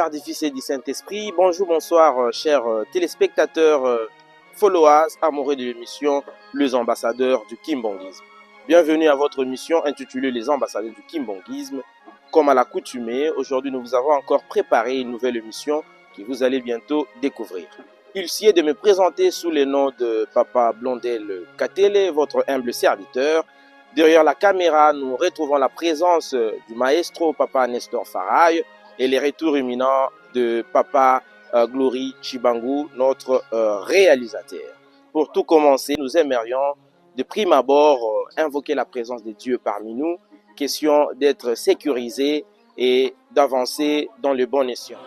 Père, du Fils et du Saint-Esprit. Bonjour, bonsoir, chers téléspectateurs, followers, amoureux de l'émission Les Ambassadeurs du Kimbongisme. Bienvenue à votre émission intitulée Les Ambassadeurs du Kimbongisme. Comme à l'accoutumée, aujourd'hui nous vous avons encore préparé une nouvelle émission que vous allez bientôt découvrir. Il s'y est de me présenter sous le nom de Papa Blondel Katele, votre humble serviteur. Derrière la caméra, nous retrouvons la présence du maestro Papa Nestor Faraille et les retours imminents de Papa Glory Chibangu, notre réalisateur. Pour tout commencer, nous aimerions de prime abord invoquer la présence de Dieu parmi nous, question d'être sécurisé et d'avancer dans le bon escient.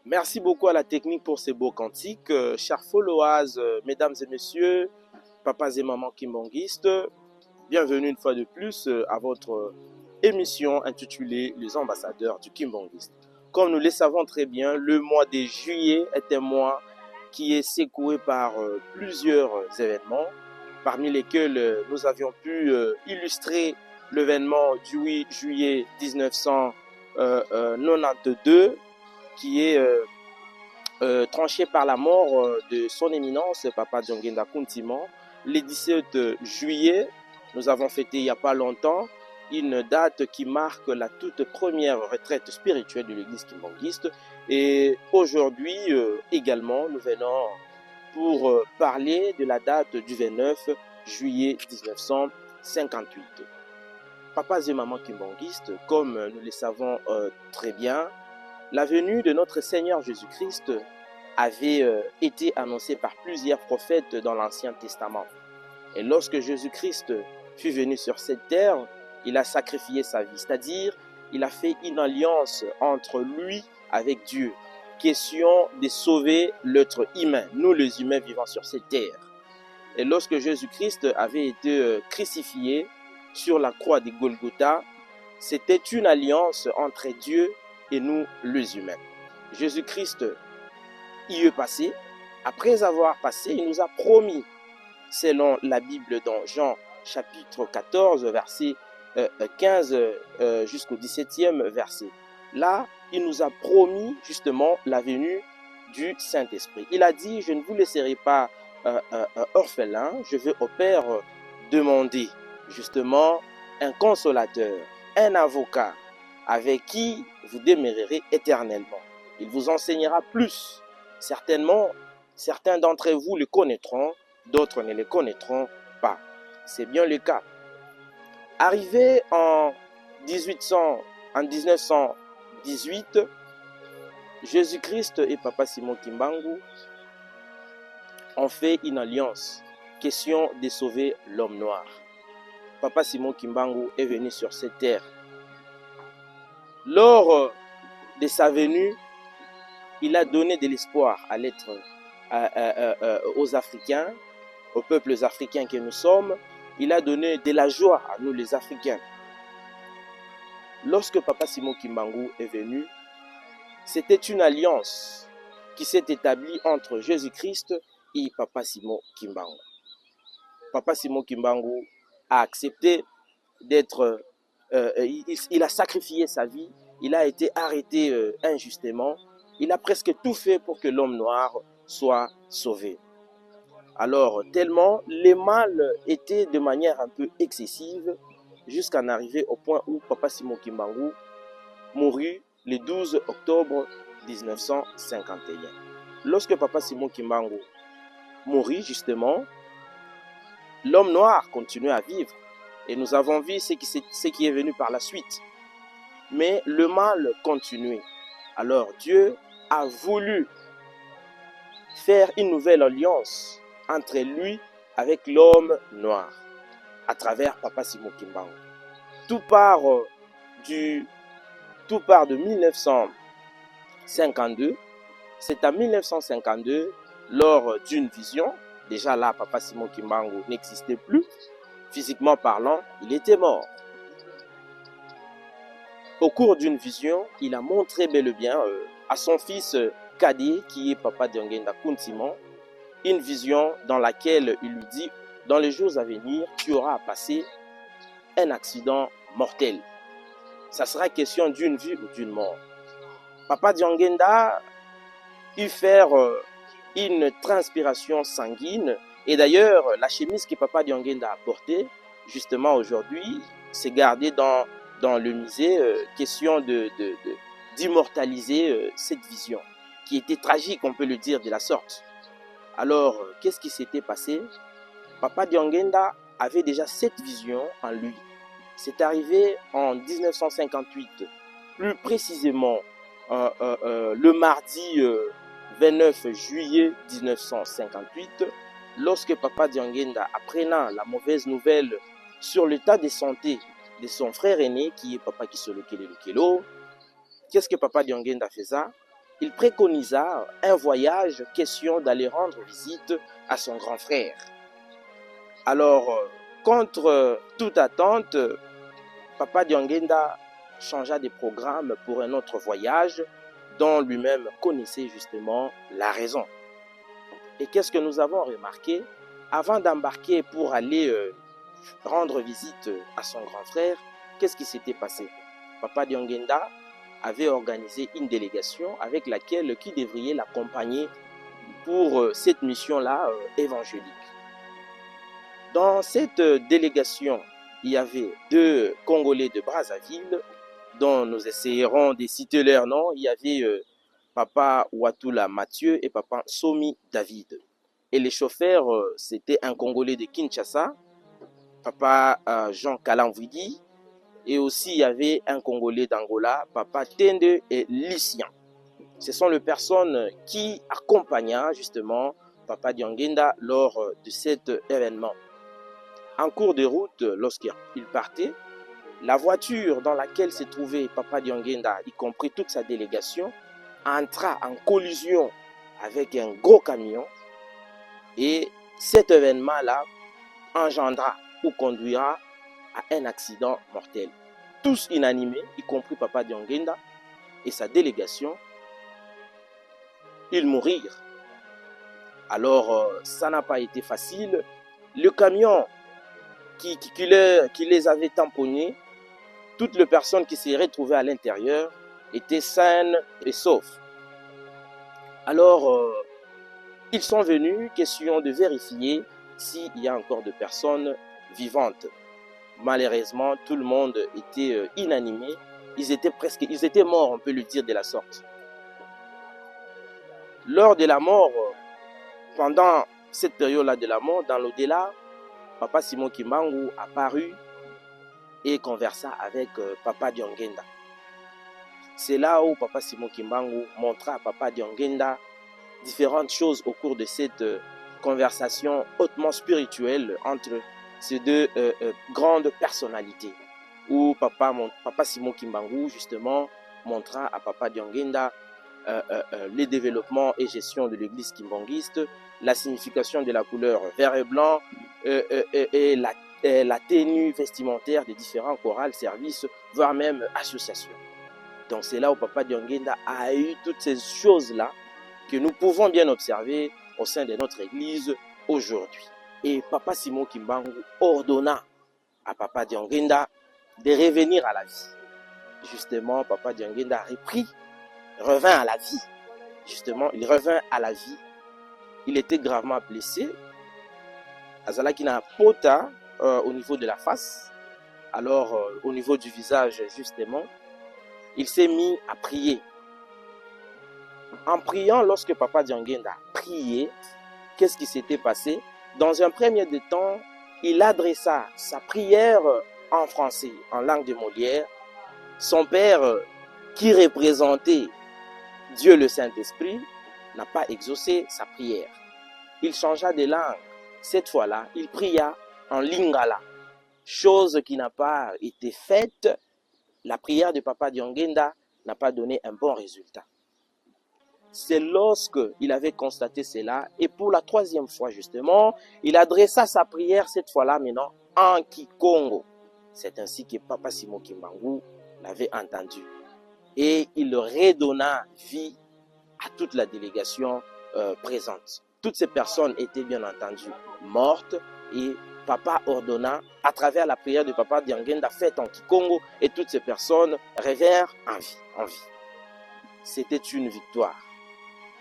Merci beaucoup à la technique pour ces beaux cantiques. Chers followers, mesdames et messieurs, papas et mamans kimbongistes, bienvenue une fois de plus à votre émission intitulée Les Ambassadeurs du Kimbongisme. Comme nous le savons très bien, le mois de juillet est un mois qui est secoué par plusieurs événements, parmi lesquels nous avions pu illustrer l'événement du 8 juillet 1992, qui est tranché par la mort de son éminence, Papa Djongenda Kuntiman. Le 17 juillet, nous avons fêté il n'y a pas longtemps une date qui marque la toute première retraite spirituelle de l'église kimbongiste. Et aujourd'hui également, nous venons pour parler de la date du 29 juillet 1958. Papas et mamans kimbongistes, comme nous le savons très bien, la venue de notre Seigneur Jésus-Christ avait été annoncée par plusieurs prophètes dans l'Ancien Testament. Et lorsque Jésus-Christ fut venu sur cette terre, il a sacrifié sa vie, c'est-à-dire il a fait une alliance entre lui avec Dieu, question de sauver l'être humain, nous les humains vivant sur cette terre. Et lorsque Jésus-Christ avait été crucifié sur la croix de Golgotha, c'était une alliance entre Dieu et nous les humains. Jésus-Christ y est passé. Après avoir passé, il nous a promis, selon la Bible dans Jean chapitre 14, verset 15 jusqu'au 17e verset. Là, il nous a promis justement la venue du Saint-Esprit. Il a dit, je ne vous laisserai pas orphelin, je vais au Père demander justement un consolateur, un avocat, avec qui vous demeurerez éternellement. Il vous enseignera plus. Certainement, certains d'entre vous le connaîtront, d'autres ne le connaîtront pas. C'est bien le cas. Arrivé en 1918, Jésus-Christ et Papa Simon Kimbangu ont fait une alliance, question de sauver l'homme noir. Papa Simon Kimbangu est venu sur cette terre. Lors de sa venue, il a donné de l'espoir à l'être aux Africains, aux peuples africains que nous sommes. Il a donné de la joie à nous les Africains. Lorsque Papa Simon Kimbangu est venu, c'était une alliance qui s'est établie entre Jésus-Christ et Papa Simon Kimbangu. Papa Simon Kimbangu a accepté d'être il a sacrifié sa vie, il a été arrêté injustement, il a presque tout fait pour que l'homme noir soit sauvé. Alors, tellement les mal étaient de manière un peu excessive, jusqu'à en arriver au point où Papa Simon Kimbangu mourut le 12 octobre 1951. Lorsque Papa Simon Kimbangu mourut, justement, l'homme noir continuait à vivre. Et nous avons vu ce qui est venu par la suite. Mais le mal continuait. Alors Dieu a voulu faire une nouvelle alliance entre lui avec l'homme noir à travers Papa Simon Kimbangu. Tout part de 1952. C'est en 1952, lors d'une vision, déjà là, Papa Simon Kimbangu n'existait plus. Physiquement parlant, il était mort. Au cours d'une vision, il a montré bel et bien à son fils cadet, qui est Papa Diongenda Kountimon, une vision dans laquelle il lui dit, dans les jours à venir, tu auras à passer un accident mortel. Ça sera question d'une vie ou d'une mort. Papa Diongenda eut faire une transpiration sanguine. Et d'ailleurs, la chemise que Papa Diongenda a portée, justement aujourd'hui, c'est gardé dans le musée, question d'immortaliser cette vision, qui était tragique, on peut le dire de la sorte. Alors, qu'est-ce qui s'était passé? Papa Diongenda avait déjà cette vision en lui. C'est arrivé en 1958, plus précisément le mardi 29 juillet 1958, lorsque Papa Diongenda, apprenant la mauvaise nouvelle sur l'état de santé de son frère aîné, qui est Papa Kisolo Kelelo, qu'est-ce que Papa Diongenda faisait? Il préconisa un voyage, question d'aller rendre visite à son grand frère. Alors, contre toute attente, Papa Diongenda changea de programme pour un autre voyage dont lui-même connaissait justement la raison. Et qu'est-ce que nous avons remarqué? Avant d'embarquer pour aller rendre visite à son grand frère, qu'est-ce qui s'était passé? Papa Diongenda avait organisé une délégation avec laquelle qui devrait l'accompagner pour cette mission-là évangélique. Dans cette délégation, il y avait 2 Congolais de Brazzaville, dont nous essayerons de citer leurs noms. Il y avait Papa Ouatula Mathieu et Papa Somi David. Et les chauffeurs, c'était un Congolais de Kinshasa, Papa Jean Kalamvidi, et aussi il y avait un Congolais d'Angola, Papa Tende et Lucien. Ce sont les personnes qui accompagnaient justement Papa Diongenda lors de cet événement. En cours de route, lorsqu'il partait, la voiture dans laquelle se trouvait Papa Diongenda, y compris toute sa délégation, entra en collision avec un gros camion, et cet événement-là engendra ou conduira à un accident mortel. Tous inanimés, y compris Papa Diongenda et sa délégation, ils mourirent. Alors, ça n'a pas été facile. Le camion qui les avait tamponnés, toutes les personnes qui s'y retrouvaient à l'intérieur étaient saines et saufs. Alors, ils sont venus, question de vérifier s'il y a encore de personnes vivantes. Malheureusement, tout le monde était inanimé. Ils étaient morts, on peut le dire de la sorte. Lors de la mort, pendant cette période-là de la mort, dans l'au-delà, Papa Simon Kimbangu apparut et conversa avec Papa Diongenda. C'est là où Papa Simon Kimbangu montra à Papa Diongenda différentes choses au cours de cette conversation hautement spirituelle entre ces 2 grandes personnalités, où Papa Simon Kimbangu justement montra à Papa Diongenda les développements et gestion de l'église kimbanguiste, la signification de la couleur vert et blanc et la tenue vestimentaire des différents chorales, services, voire même associations. Donc c'est là où Papa Diongenda a eu toutes ces choses-là que nous pouvons bien observer au sein de notre église aujourd'hui. Et Papa Simon Kimbangu ordonna à Papa Diongenda de revenir à la vie. Justement, Papa Diangenda revint à la vie. Justement, il revint à la vie. Il était gravement blessé. Azalaki na pota au niveau de la face. Alors, au niveau du visage, justement, il s'est mis à prier. En priant, lorsque Papa Diangenda priait, qu'est-ce qui s'était passé? Dans un premier temps, il adressa sa prière en français, en langue de Molière. Son père, qui représentait Dieu le Saint-Esprit, n'a pas exaucé sa prière. Il changea de langue. Cette fois-là, il pria en lingala, chose qui n'a pas été faite. La prière de Papa Diangenda n'a pas donné un bon résultat. C'est lorsqu'il avait constaté cela, et pour la troisième fois justement, il adressa sa prière cette fois-là maintenant en Kikongo. C'est ainsi que Papa Simon Kimbangu l'avait entendu. Et il redonna vie à toute la délégation présente. Toutes ces personnes étaient bien entendu mortes, et Papa ordonna, à travers la prière de Papa Diangenda faite en Kikongo, et toutes ces personnes revinrent en vie. C'était une victoire.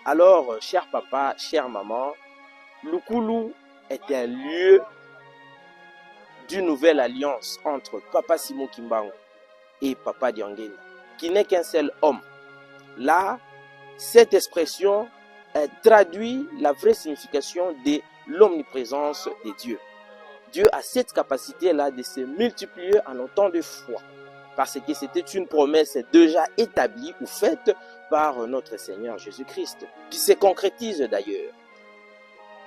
Alors, cher papa, chère maman, Lukulu est un lieu d'une nouvelle alliance entre Papa Simon Kimbangu et Papa Diangenda, qui n'est qu'un seul homme. Là, cette expression traduit la vraie signification de l'omniprésence de Dieu. Dieu a cette capacité-là de se multiplier en autant de fois, parce que c'était une promesse déjà établie ou faite par notre Seigneur Jésus-Christ, qui se concrétise d'ailleurs.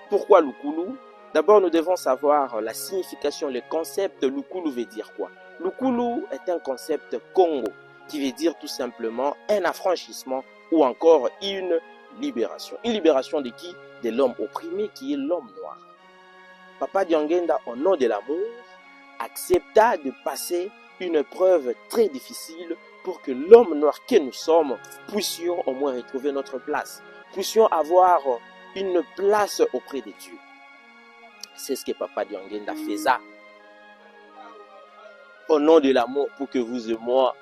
Pourquoi Lukulu? D'abord, nous devons savoir la signification, le concept. Lukulu veut dire quoi? Lukulu est un concept Congo, qui veut dire tout simplement un affranchissement ou encore une libération. Une libération de qui? De l'homme opprimé, qui est l'homme noir. Papa Diangenda, au nom de l'amour, accepta de passer une preuve très difficile pour que l'homme noir que nous sommes puissions au moins retrouver notre place, puissions avoir une place auprès de Dieu. C'est ce que Papa Diangenda faisait au nom de l'amour, pour que vous et moi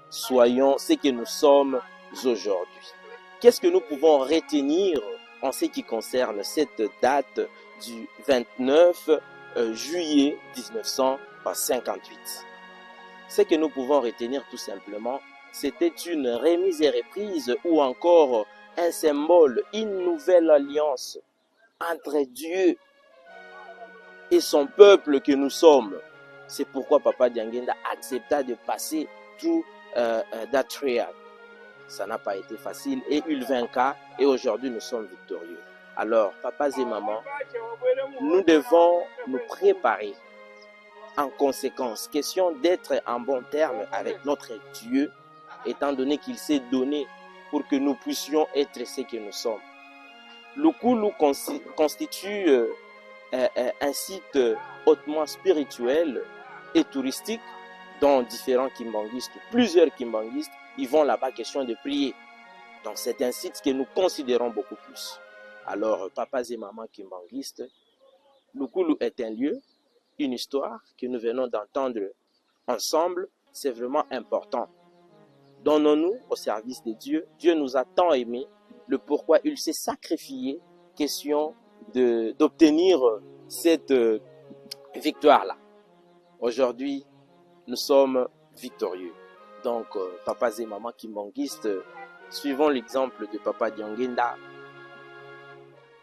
soyons ce que nous sommes aujourd'hui. Qu'est-ce que nous pouvons retenir en ce qui concerne cette date du 29 juillet 1958? Ce que nous pouvons retenir tout simplement, c'était une remise et reprise ou encore un symbole, une nouvelle alliance entre Dieu et son peuple que nous sommes. C'est pourquoi Papa Diangenda accepta de passer tout that trial. Ça n'a pas été facile et il vainqua, et aujourd'hui nous sommes victorieux. Alors, papas et mamans, nous devons nous préparer en conséquence. Question d'être en bon terme avec notre Dieu, étant donné qu'il s'est donné pour que nous puissions être ce que nous sommes. Lukulu constitue un site hautement spirituel et touristique, dont différents kimbanguistes, plusieurs kimbanguistes, ils vont là-bas question de prier. Donc c'est un site que nous considérons beaucoup plus. Alors, papas et mamans kimbanguistes, Lukulu est un lieu, une histoire que nous venons d'entendre ensemble. C'est vraiment important. Donnons-nous au service de Dieu. Dieu nous a tant aimés, le pourquoi il s'est sacrifié, question d'obtenir cette victoire-là. Aujourd'hui, nous sommes victorieux. Donc, papas et mamans kimbanguistes, suivons l'exemple de Papa Diangenda.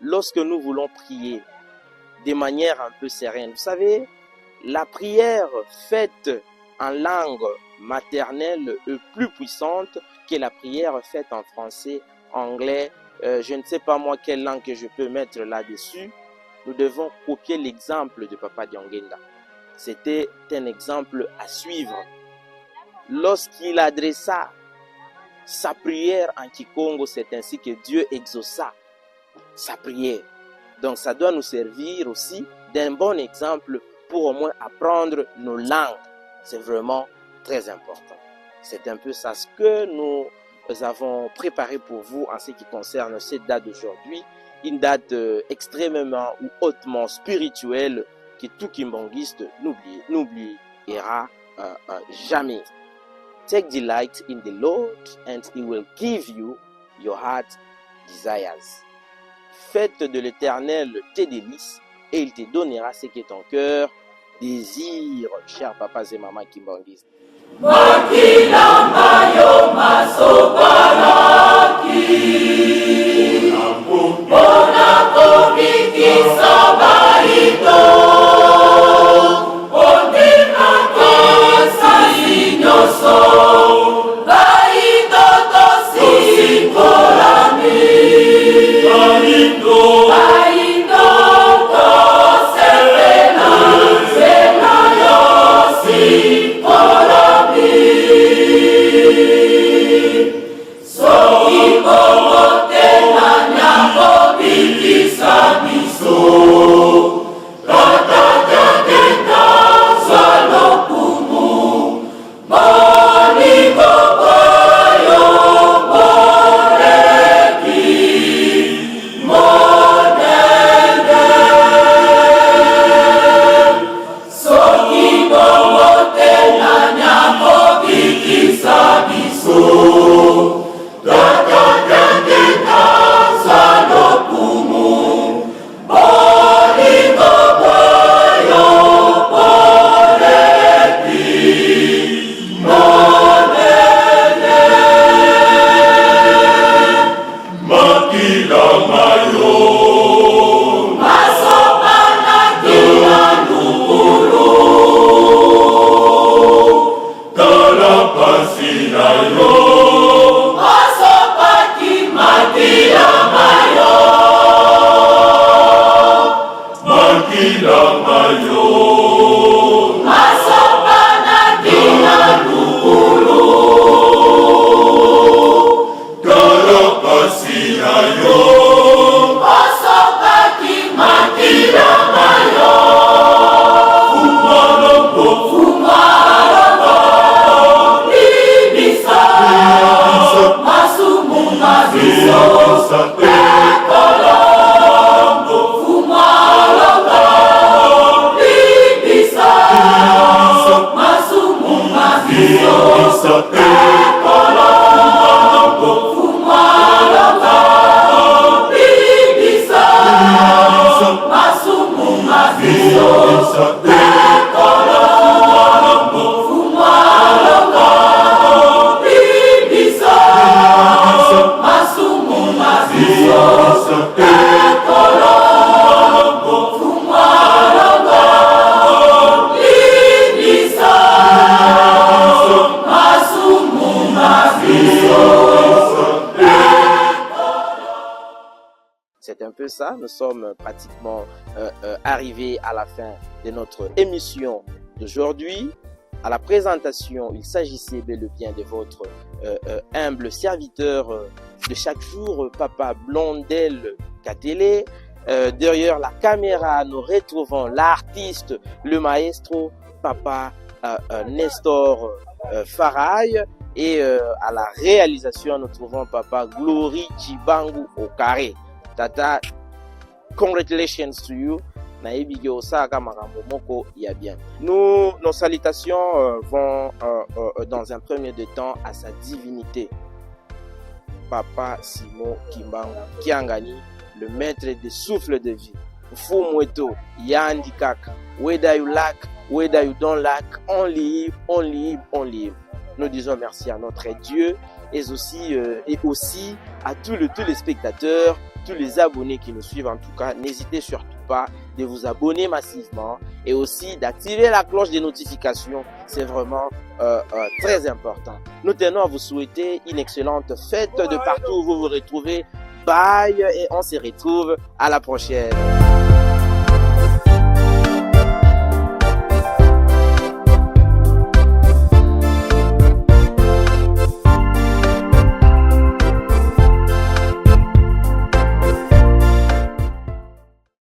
Lorsque nous voulons prier de manière un peu sereine, vous savez, la prière faite en langue maternelle est plus puissante que la prière faite en français, anglais, je ne sais pas moi quelle langue que je peux mettre là-dessus. Nous devons copier l'exemple de Papa Diangenda. C'était un exemple à suivre. Lorsqu'il adressa sa prière en Kikongo, c'est ainsi que Dieu exauça sa prière. Donc ça doit nous servir aussi d'un bon exemple pour au moins apprendre nos langues. C'est vraiment très important. C'est un peu ça ce que nous avons préparé pour vous en ce qui concerne cette date d'aujourd'hui. Une date extrêmement ou hautement spirituelle que tout kimbanguiste n'oubliera jamais. Take delight in the Lord and He will give you your heart desires. Faites de l'Éternel tes délices et il te donnera ce que ton cœur désire, chers papas et mamans kimbanguistes. Makila mayo masobalaki Bona komikisa baito Ondina kasi nyoso Baito tosikolami Baito tosepena Sena yosi C'est un peu ça, nous sommes pratiquement arrivés à la fin de notre émission d'aujourd'hui. À la présentation, il s'agissait bel et bien de votre humble serviteur de chaque jour, Papa Blondel Katele. Derrière la caméra, nous retrouvons l'artiste, le maestro, Papa Nestor Faraï. Et à la réalisation, nous trouvons Papa Glory Chibangu au carré. Tata, congratulations to you. Nos salutations vont dans un premier temps à sa divinité, Papa Simon Kimbangu Kiangani, le maître des souffles de vie. Fumweto, Yandikak, whether you lack, whether you don't lack, on live, on live, on live. Nous disons merci à notre Dieu et aussi à tous les spectateurs, tous les abonnés qui nous suivent. En tout cas, n'hésitez surtout pas de vous abonner massivement et aussi d'activer la cloche des notifications. C'est vraiment très important. Nous tenons à vous souhaiter une excellente fête de partout où vous vous retrouvez. Bye et on se retrouve à la prochaine.